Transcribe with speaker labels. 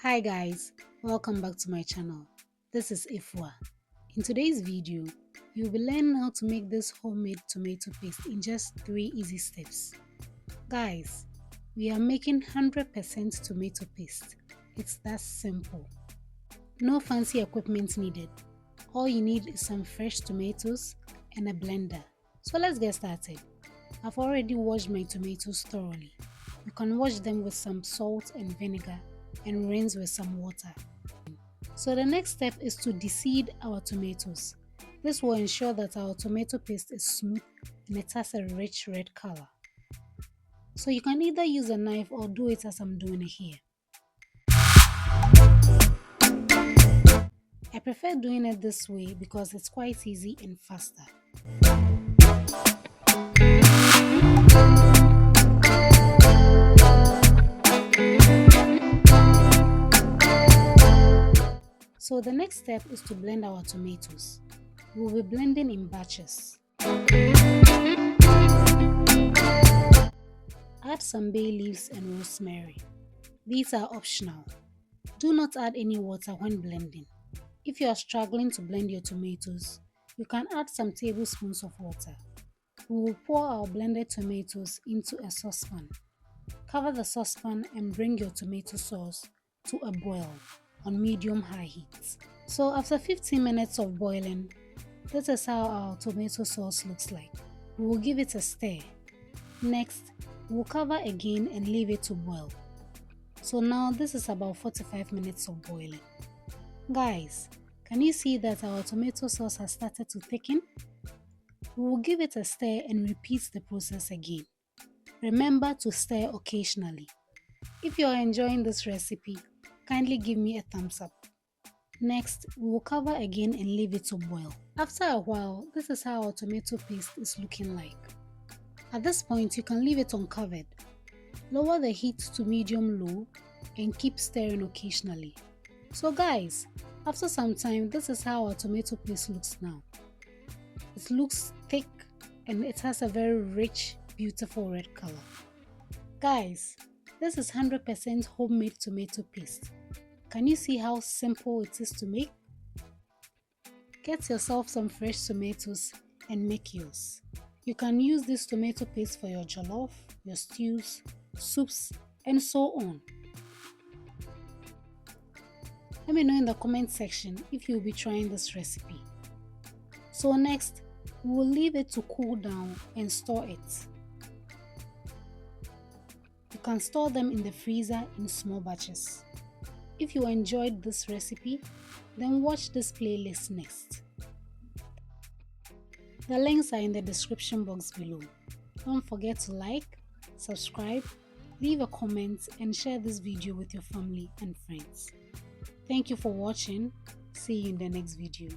Speaker 1: Hi guys, welcome back to my channel. This is Ifwa. In today's video, you'll be learning how to make this homemade tomato paste in just 3 easy steps. Guys, we are making 100% tomato paste. It's that simple. No fancy equipment needed. All you need is some fresh tomatoes and a blender. So let's get started. I've already washed my tomatoes thoroughly. You can wash them with some salt and vinegar and rinse with some water. So the next step is to deseed our tomatoes. This will ensure that our tomato paste is smooth and it has a rich red color. So you can either use a knife or do it as I'm doing it here. I prefer doing it this way because it's quite easy and faster. So the next step is to blend our tomatoes. We will be blending in batches. Add some bay leaves and rosemary. These are optional. Do not add any water when blending. If you are struggling to blend your tomatoes, you can add some tablespoons of water. We will pour our blended tomatoes into a saucepan. Cover the saucepan and bring your tomato sauce to a boil on medium-high heat. So after 15 minutes of boiling, this is how our tomato sauce looks like. We will give it a stir. Next, we will cover again and leave it to boil. So now this is about 45 minutes of boiling. Guys, can you see that our tomato sauce has started to thicken? We will give it a stir and repeat the process again. Remember to stir occasionally. If you are enjoying this recipe, kindly give me a thumbs up. Next, we will cover again and leave it to boil. After a while, this is how our tomato paste is looking like. At this point, you can leave it uncovered. Lower the heat to medium-low and keep stirring occasionally. So guys, after some time, this is how our tomato paste looks now. It looks thick and it has a very rich, beautiful red color. Guys, this is 100% homemade tomato paste. Can you see how simple it is to make? Get yourself some fresh tomatoes and make yours. You can use this tomato paste for your jollof, your stews, soups, and so on. Let me know in the comment section if you'll be trying this recipe. So next, we will leave it to cool down and store it. You can store them in the freezer in small batches. If you enjoyed this recipe, then watch this playlist next. The links are in the description box below. Don't forget to like, subscribe, leave a comment and share this video with your family and friends. Thank you for watching. See you in the next video.